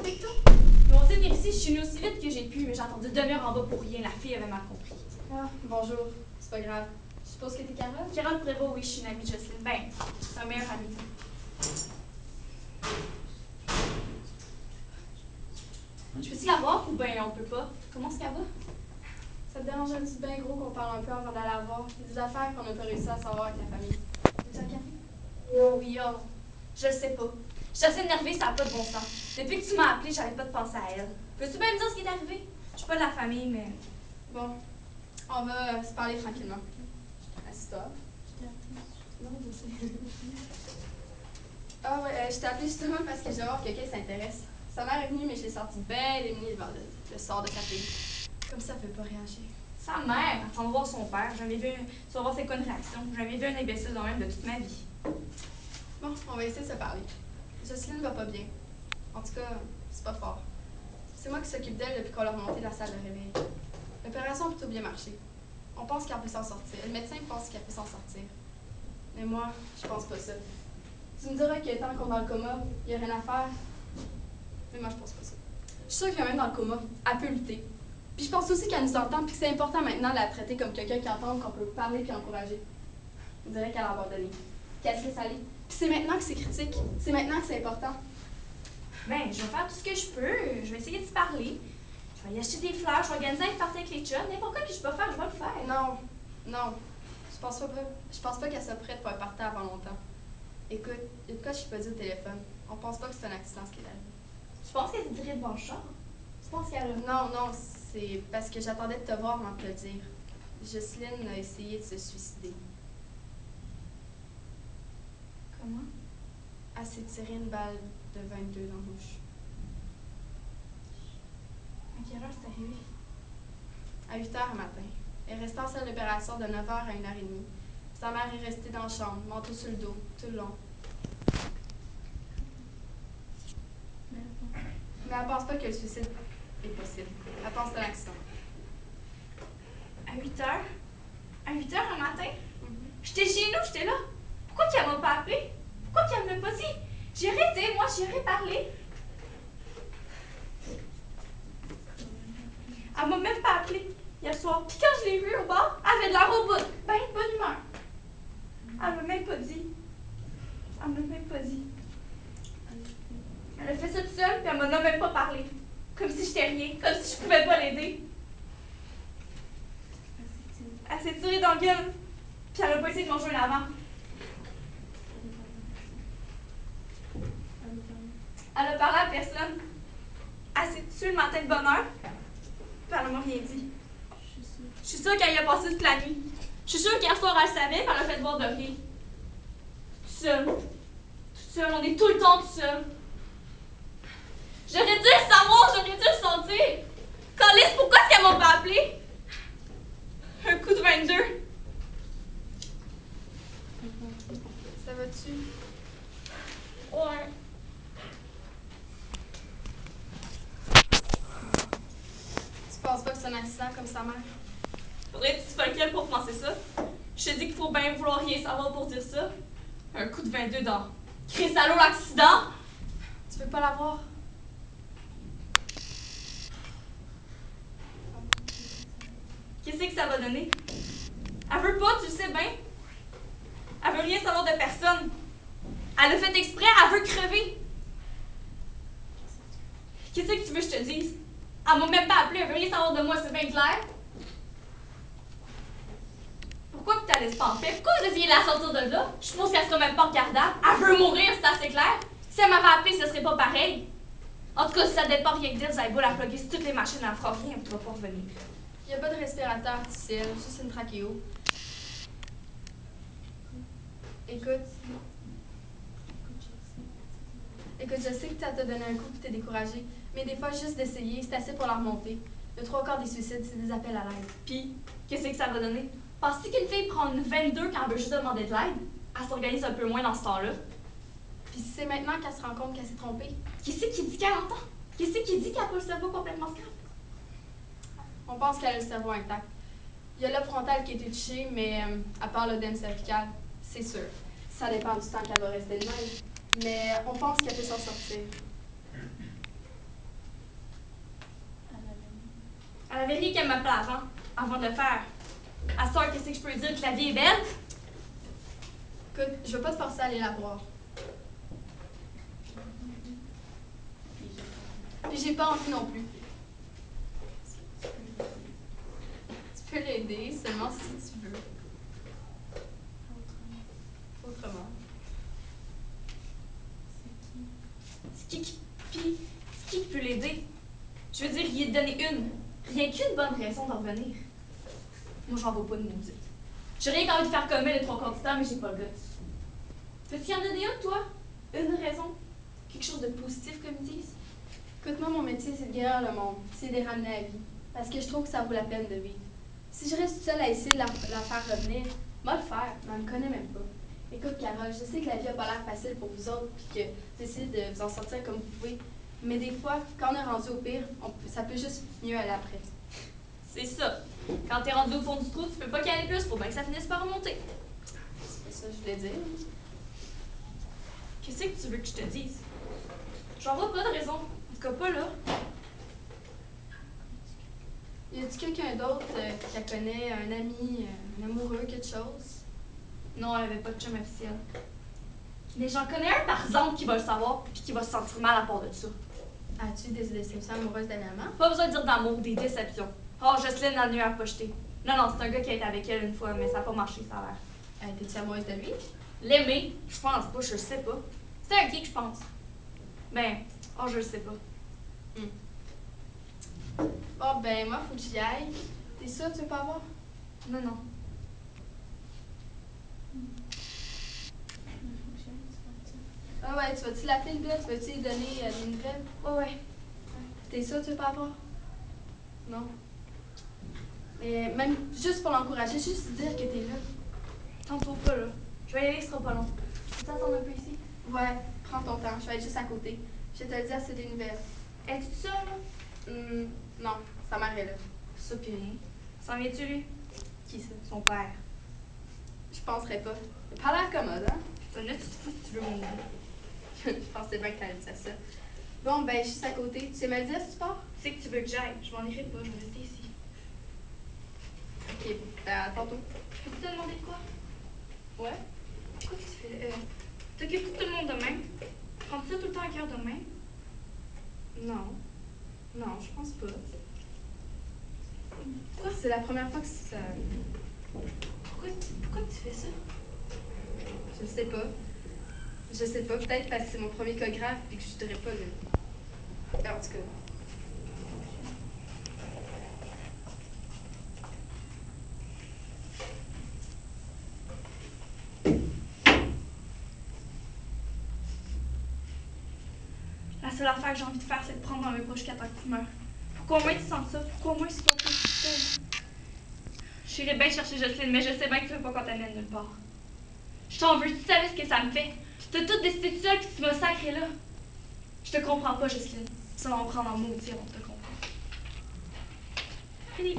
Victor? Ils m'ont dit de venir ici, je suis venue aussi vite que j'ai pu, mais j'ai attendu demi-heure en bas pour rien. La fille avait mal compris. Ah, bonjour. C'est pas grave. Je suppose que t'es Carole? Carole Prévost, oui, je suis une amie de Jocelyne. Ben, sa meilleure amie. Je peux-tu la voir ou ben on peut pas? Comment est-ce qu'elle va? Ça te dérange-tu bien gros qu'on parle un peu avant d'aller la voir? Il y a des affaires qu'on n'a pas réussi à savoir avec la famille. Veux-tu un café? Oh oui, oh. Je le sais pas. Je suis assez énervée, ça n'a pas de bon sens. Depuis que tu m'as appelée, j'arrête pas de penser à elle. Peux-tu bien me dire ce qui est arrivé? Je suis pas de la famille, mais... Bon, on va se parler tranquillement. Assis-toi. Non, je sais. Ah ouais, je t'ai appelé justement parce que je vais voir quelqu'un qui s'intéresse. Sa mère est venue, mais je l'ai sortie bien démunie devant le sort de sa fille. Comme ça, elle peut pas réagir. Sa mère, elle s'en va voir son père. J'avais vu... Tu vas voir c'est quoi une réaction. J'avais vu un imbécile de même de toute ma vie. Bon, on va essayer de se parler. Jocelyne va pas bien. En tout cas, c'est pas fort. C'est moi qui s'occupe d'elle depuis qu'on l'a remontée de la salle de réveil. L'opération a plutôt bien marché. On pense qu'elle peut s'en sortir. Le médecin pense qu'elle peut s'en sortir. Mais moi, je pense pas ça. Tu me diras que tant qu'on est dans le coma, il n'y a rien à faire. Mais moi, je pense pas ça. Je suis sûre que même dans le coma, elle peut lutter. Puis je pense aussi qu'elle nous entend, puis que c'est important maintenant de la traiter comme quelqu'un qui entend, qu'on peut parler puis encourager. On dirait qu'elle a abandonné, qu'elle se laisse aller. Puis c'est maintenant que c'est critique. C'est maintenant que c'est important. Ben, je vais faire tout ce que je peux. Je vais essayer de se parler. Je vais y acheter des fleurs, je vais organiser une partie avec les chums. N'importe quoi que je peux faire, je vais le faire. Non, non. Je pense pas qu'elle soit prête pour un party avant longtemps. Écoute, il y a de quoi je suis pas dit au téléphone. On pense pas que c'est un accident ce qui est arrivé. Tu penses qu'elle se dirait devant le char? Tu penses qu'elle a... Non, non, c'est parce que j'attendais de te voir avant de te le dire. Jocelyne a essayé de se suicider. Comment? Elle s'est tiré une balle de 22 dans la bouche. À quelle heure c'est arrivé? À 8 h le matin. Elle est restée en salle d'opération de 9 h à 1 h 30. Sa mère est restée dans la chambre, manteau sur le dos, tout le long. Mais elle pense pas que le suicide est possible. Elle pense que c'est un accident. À 8 heures? À 8 heures le matin? J'étais chez nous, j'étais là. Pourquoi qu'elle m'a pas appelé? Pourquoi qu'elle me l'a pas dit? J'y aurais été, moi, j'y aurais parlé. Elle m'a même pas appelé hier soir. Puis quand je l'ai vue au bar, elle avait de l'air au bout. Ben, de bonne humeur. Elle m'a même pas dit. Elle m'a même pas dit. Elle a fait ça toute seule, puis elle m'en a même pas parlé. Comme si j'étais rien, comme si je pouvais pas l'aider. Elle s'est tirée dans la gueule, puis elle a pas essayé de manger un avant. Elle a parlé à personne. Elle s'est tuée le matin de bonne heure, puis elle m'a rien dit. Je suis sûre qu'elle y a passé toute la nuit. Je suis sûre qu'hier soir, elle savait, puis elle a fait voir de rire. Toute seule. Toute seule, on est tout le temps tout seul. J'aurais dû le savoir, j'aurais dû le sentir. Calice, pourquoi est-ce qu'elle m'a pas appelé? Un coup de 22. Ça va-tu? Ouais. Tu penses pas que c'est un accident comme sa mère? Faudrait que tu sois lequel pour penser ça? Je te dis qu'il faut bien vouloir rien savoir pour dire ça. Un coup de 22 dans Cristallo l'accident. Tu veux pas la voir? Qu'est-ce que ça va donner? Elle veut pas, tu le sais bien. Elle veut rien savoir de personne. Elle a fait exprès, elle veut crever. Qu'est-ce que tu veux que je te dise? Elle m'a même pas appelé, elle veut rien savoir de moi, c'est bien clair. Pourquoi tu la laisses pas en paix? Pourquoi vous essayez de la sortir de là? Je suppose qu'elle sera même pas regardable. Elle veut mourir, c'est assez clair. Si elle m'avait appelé, ce serait pas pareil. En tout cas, si ça dépend rien que d'elle, vous allez beau la plugger sur toutes les machines, elle fera rien, elle va pas revenir. Il y a pas de respirateur artificiel, juste une trachéo. Écoute, je sais que ça t'a donné un coup et t'es découragé, mais des fois, juste d'essayer, c'est assez pour la remonter. Le 3/4 des suicides, c'est des appels à l'aide. Puis, qu'est-ce que ça va donner? Penses-tu qu'une fille prend une 22 quand elle veut juste demander de l'aide? Elle s'organise un peu moins dans ce temps-là. Puis c'est maintenant qu'elle se rend compte qu'elle s'est trompée. Qu'est-ce qui dit qu'elle entend? Qu'est-ce qui dit qu'elle a pas le cerveau complètement scrap? On pense qu'elle a le cerveau intact. Il y a le frontal qui a été touché, mais à part l'œdème cervical, c'est sûr. Ça dépend du temps qu'elle va rester de même. Mais on pense qu'elle peut s'en sortir. Elle avait rien qu'à m'appeler avant de le faire. À ce soir, qu'est-ce que je peux dire que la vie est belle? Écoute, je veux pas te forcer à aller la voir. Puis j'ai pas envie non plus. Tu peux l'aider seulement si tu veux. Autrement. C'est qui peut l'aider? Je veux dire, il est donné une. Rien qu'une bonne raison d'en revenir. Moi, j'en vois pas de maudit. J'ai rien qu'envie de faire comme elle les 3/4 du temps, mais j'ai pas le guts. Peux-tu y en donner une, toi? Une raison? Quelque chose de positif, comme ils disent? Écoute, moi, mon métier, c'est de guérir le monde. C'est de les ramener à la vie. Parce que je trouve que ça vaut la peine de vivre. Si je reste seule à essayer de la faire revenir, moi le faire, mais elle me connaît même pas. Écoute, Carole, je sais que la vie a pas l'air facile pour vous autres, puis que vous essayez de vous en sortir comme vous pouvez. Mais des fois, quand on est rendu au pire, ça peut juste mieux aller après. C'est ça. Quand t'es rendu au fond du trou, tu peux pas qu'y aller plus, faut bien que ça finisse par remonter. C'est pas ça que je voulais dire. Qu'est-ce que tu veux que je te dise? J'en vois pas de raison. En tout cas, pas là. Y a-t-il quelqu'un d'autre qui la connaît, un ami, un amoureux, quelque chose? Non, elle avait pas de chum officiel. Mais j'en connais un, par exemple, qui va le savoir, puis qui va se sentir mal à part de ça. As-tu des déceptions amoureuses dernièrement? Pas besoin de dire d'amour, des déceptions. Oh, Jocelyne a nu à pas jeter. Non, non, c'est un gars qui a été avec elle une fois, mais ça a pas marché, ça a l'air. T'es-tu amoureuse de lui? L'aimer? Je pense pas, je le sais pas. C'était un geek, je pense. Ben, oh, je le sais pas. Bon, ben, moi, faut que j'y aille. T'es sûre que tu veux pas avoir? Non, non. Ah ouais, tu vas-tu l'appeler le gars? Tu vas-tu lui donner des nouvelles? Ouais. T'es sûre que tu veux pas avoir? Non. Mais même juste pour l'encourager, juste dire que t'es là. Tantôt pas, là. Je vais y aller, ce sera pas long. Tu peux t'attendre un peu ici? Ouais, prends ton temps, je vais être juste à côté. Je vais te le dire, c'est des nouvelles. Es-tu ça, là? Non, sa mère est là. Ça, pis rien. S'en vient-tu, lui? Qui ça? Son père. Je penserais pas. Il a pas l'air commode, hein? Ça, là, tu te fous si tu veux mon idée. Je pensais bien que t'allais dire ça. Bon, ben, je suis juste à côté. Tu sais me le dire si tu pars? Tu sais que tu veux que j'aille. Je m'en irai pas, je vais rester ici. Ok, ben, à tantôt. Peux-tu te demander de quoi? Ouais? Quoi que tu fais? T'occupes tout le monde demain? Prends-tu ça tout le temps à cœur demain? Non. Non, je pense pas. Pourquoi? C'est la première fois que ça. Pourquoi tu fais ça? Je sais pas. Je sais pas. Peut-être parce que c'est mon premier cas grave et que je voudrais pas le. En tout cas. La seule affaire que j'ai envie de faire, c'est de prendre dans mes poches jusqu'à temps que tu meurs. Pour qu'au moins tu sentes ça. Pour qu'au moins si ton fils j'irais bien chercher Jocelyne, mais je sais bien que tu veux pas qu'on t'amène nulle part. Je t'en veux, tu savais ce que ça me fait. Tu t'as tout décidé tout seul puis tu m'as sacré là. Je te comprends pas, Jocelyne. Ça va me prendre en maudit avant de te comprendre. Allez.